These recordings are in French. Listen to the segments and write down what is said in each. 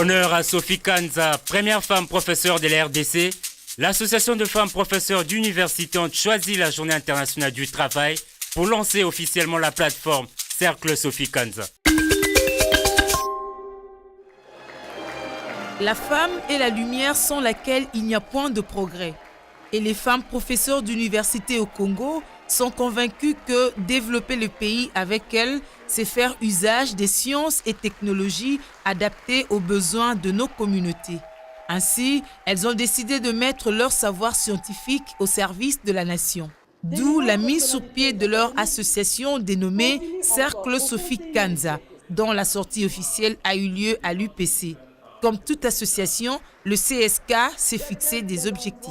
Honneur à Sophie Kanza, première femme professeure de la RDC. L'association de femmes professeurs d'université ont choisi la Journée internationale du travail pour lancer officiellement la plateforme Cercle Sophie Kanza. La femme et la lumière sans laquelle il n'y a point de progrès. Et les femmes professeurs d'université au Congo sont convaincues que développer le pays avec elles, c'est faire usage des sciences et technologies adaptées aux besoins de nos communautés. Ainsi, elles ont décidé de mettre leur savoir scientifique au service de la nation. D'où la mise sur pied de leur association dénommée Cercle Sophie Kanza, dont la sortie officielle a eu lieu à l'UPC. Comme toute association, le CSK s'est fixé des objectifs.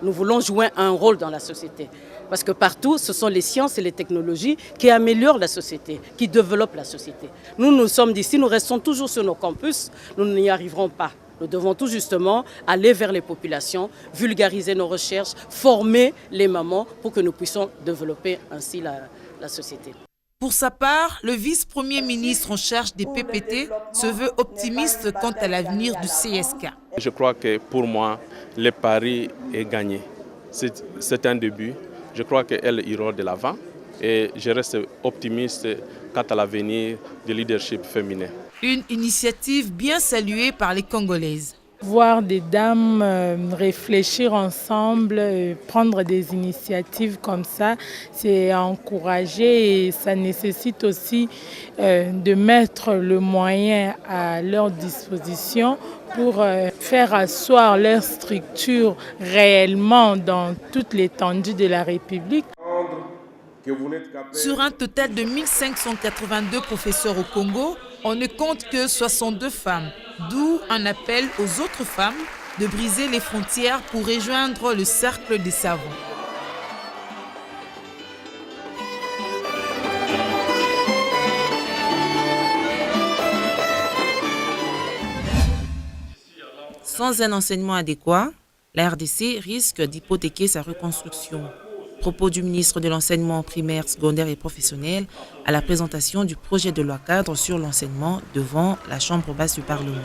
Nous voulons jouer un rôle dans la société. Parce que partout, ce sont les sciences et les technologies qui améliorent la société, qui développent la société. Nous sommes d'ici, nous restons toujours sur nos campus, nous n'y arriverons pas. Nous devons tout justement aller vers les populations, vulgariser nos recherches, former les mamans pour que nous puissions développer ainsi la société. Pour sa part, le vice-premier ministre en charge des PPT se veut optimiste quant à l'avenir du CSK. Je crois que pour moi, le pari est gagné. C'est un début. Je crois qu'elle ira de l'avant et je reste optimiste quant à l'avenir du leadership féminin. Une initiative bien saluée par les Congolaises. Voir des dames réfléchir ensemble, prendre des initiatives comme ça, c'est à encourager et ça nécessite aussi de mettre le moyen à leur disposition pour faire asseoir leur structure réellement dans toute l'étendue de la République. Sur un total de 1582 professeurs au Congo, on ne compte que 62 femmes, d'où un appel aux autres femmes de briser les frontières pour rejoindre le cercle des savants. Sans un enseignement adéquat, la RDC risque d'hypothéquer sa reconstruction. Propos du ministre de l'Enseignement primaire, secondaire et professionnel à la présentation du projet de loi cadre sur l'enseignement devant la Chambre basse du Parlement.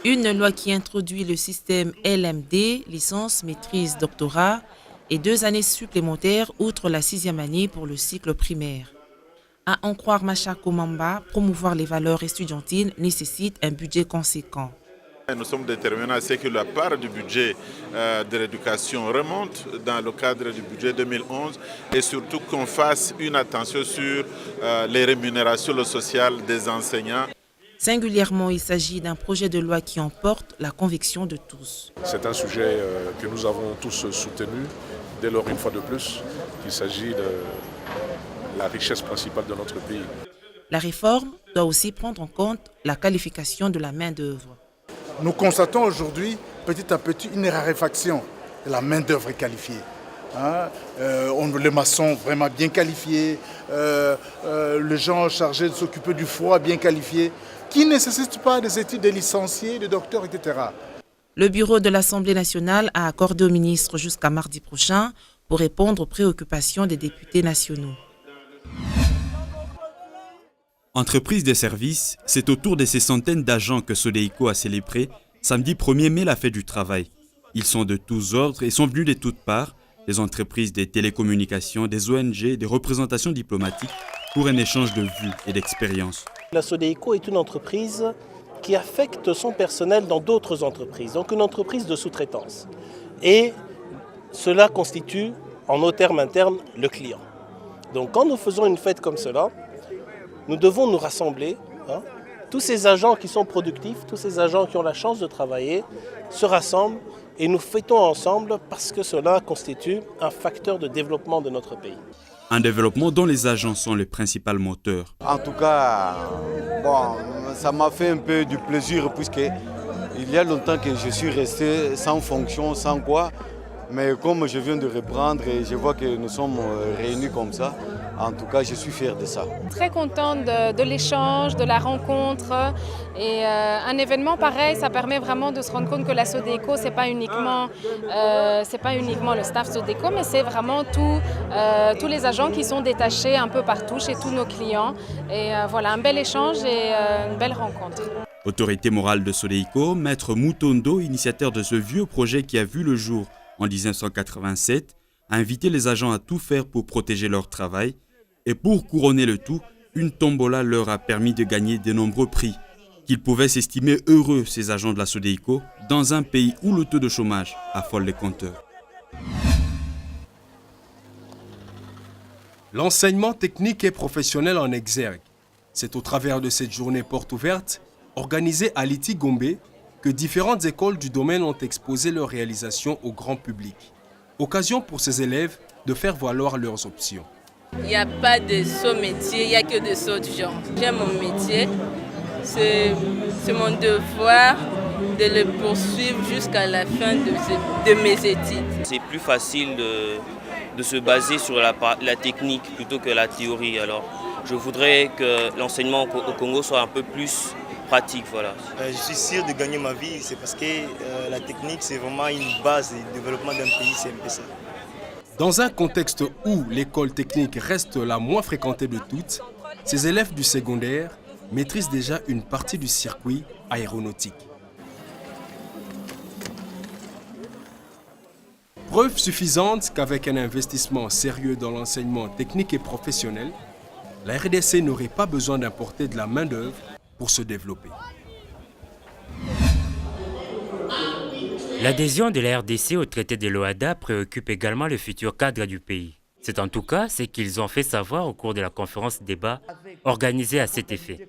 Une loi qui introduit le système LMD, licence, maîtrise, doctorat, et 2 années supplémentaires outre la 6e année pour le cycle primaire. À en croire Macha Komamba, promouvoir les valeurs estudiantines nécessite un budget conséquent. Nous sommes déterminés à ce que la part du budget de l'éducation remonte dans le cadre du budget 2011 et surtout qu'on fasse une attention sur les rémunérations sociales des enseignants. Singulièrement, il s'agit d'un projet de loi qui emporte la conviction de tous. C'est un sujet que nous avons tous soutenu, dès lors une fois de plus, qu'il s'agit de la richesse principale de notre pays. La réforme doit aussi prendre en compte la qualification de la main-d'œuvre. Nous constatons aujourd'hui, petit à petit, une raréfaction de la main-d'œuvre qualifiée. Les maçons vraiment bien qualifiés, les gens chargés de s'occuper du froid bien qualifiés, qui ne nécessitent pas des études de licenciés, de docteurs, etc. Le bureau de l'Assemblée nationale a accordé au ministre jusqu'à mardi prochain pour répondre aux préoccupations des députés nationaux. Entreprise des services, c'est autour de ces centaines d'agents que Sodeiko a célébré samedi 1er mai la fête du travail. Ils sont de tous ordres et sont venus de toutes parts, des entreprises des télécommunications, des ONG, des représentations diplomatiques, pour un échange de vues et d'expériences. La Sodeiko est une entreprise qui affecte son personnel dans d'autres entreprises, donc une entreprise de sous-traitance. Et cela constitue, en nos termes internes, le client. Donc quand nous faisons une fête comme cela, nous devons nous rassembler, tous ces agents qui sont productifs, tous ces agents qui ont la chance de travailler, se rassemblent et nous fêtons ensemble parce que cela constitue un facteur de développement de notre pays. Un développement dont les agents sont les principaux moteurs. En tout cas, ça m'a fait un peu du plaisir puisque il y a longtemps que je suis resté sans fonction, sans quoi. Mais comme je viens de reprendre et je vois que nous sommes réunis comme ça, en tout cas, je suis fier de ça. Très contente de l'échange, de la rencontre. Et un événement pareil, ça permet vraiment de se rendre compte que la Sodeiko, ce n'est pas uniquement le staff Sodeiko, mais c'est vraiment tous les agents qui sont détachés un peu partout, chez tous nos clients. Et voilà, un bel échange et une belle rencontre. Autorité morale de Sodeiko, Maître Mutondo, initiateur de ce vieux projet qui a vu le jour en 1987, a invité les agents à tout faire pour protéger leur travail. Et pour couronner le tout, une tombola leur a permis de gagner de nombreux prix. Qu'ils pouvaient s'estimer heureux, ces agents de la Sodeiko, dans un pays où le taux de chômage affole les compteurs. L'enseignement technique et professionnel en exergue. C'est au travers de cette journée porte ouverte, organisée à Liti Gombe, que différentes écoles du domaine ont exposé leurs réalisations au grand public. Occasion pour ces élèves de faire valoir leurs options. Il n'y a pas de saut métier, il n'y a que de saut de genre. J'aime mon métier, c'est mon devoir de le poursuivre jusqu'à la fin de mes études. C'est plus facile de se baser sur la technique plutôt que la théorie. Alors, je voudrais que l'enseignement au Congo soit un peu plus pratique. Voilà. Je suis sûr de gagner ma vie, c'est parce que la technique, c'est vraiment une base du développement d'un pays, c'est un peu ça. Dans un contexte où l'école technique reste la moins fréquentée de toutes, ces élèves du secondaire maîtrisent déjà une partie du circuit aéronautique. Preuve suffisante qu'avec un investissement sérieux dans l'enseignement technique et professionnel, la RDC n'aurait pas besoin d'importer de la main-d'œuvre pour se développer. L'adhésion de la RDC au traité de l'OHADA préoccupe également le futur cadre du pays. C'est en tout cas ce qu'ils ont fait savoir au cours de la conférence débat organisée à cet effet.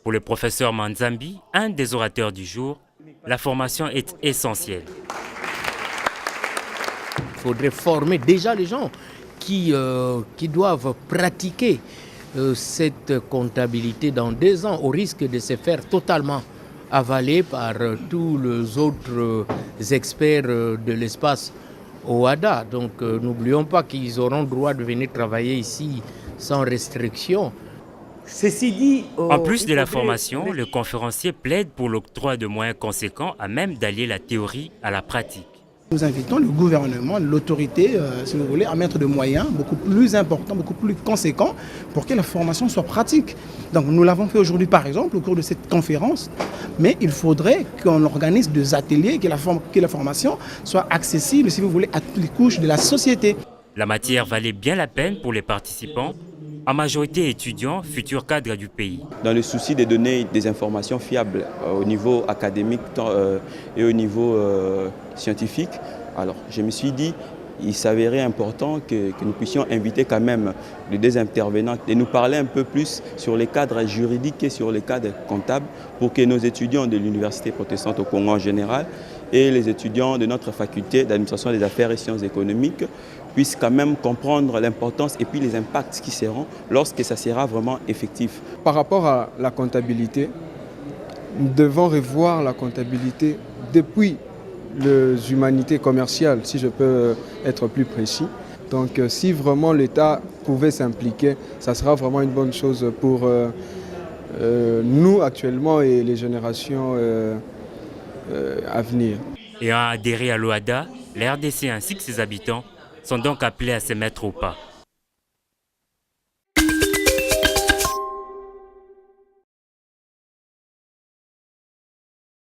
Pour le professeur Manzambi, un des orateurs du jour, la formation est essentielle. Il faudrait former déjà les gens qui doivent pratiquer cette comptabilité dans 2 ans, au risque de se faire totalement avaler par tous les autres experts de l'espace OHADA. Donc n'oublions pas qu'ils auront droit de venir travailler ici sans restriction. Ceci dit, en plus de la formation, le conférencier plaide pour l'octroi de moyens conséquents à même d'allier la théorie à la pratique. Nous invitons le gouvernement, l'autorité, si vous voulez, à mettre des moyens beaucoup plus importants, beaucoup plus conséquents pour que la formation soit pratique. Donc nous l'avons fait aujourd'hui par exemple au cours de cette conférence, mais il faudrait qu'on organise des ateliers, que la formation soit accessible, si vous voulez, à toutes les couches de la société. La matière valait bien la peine pour les participants, en majorité étudiants, futurs cadres du pays. Dans le souci de donner des informations fiables au niveau académique et au niveau scientifique, alors je me suis dit il s'avérait important que nous puissions inviter quand même les 2 intervenants et nous parler un peu plus sur les cadres juridiques et sur les cadres comptables pour que nos étudiants de l'Université protestante au Congo en général et les étudiants de notre faculté d'administration des affaires et sciences économiques puissent quand même comprendre l'importance et puis les impacts qui seront lorsque ça sera vraiment effectif. Par rapport à la comptabilité, nous devons revoir la comptabilité depuis les humanités commerciales, si je peux être plus précis. Donc si vraiment l'État pouvait s'impliquer, ça sera vraiment une bonne chose pour nous actuellement et les générations à venir. Ayant adhéré à l'OHADA, la RDC ainsi que ses habitants sont donc appelés à se mettre au pas.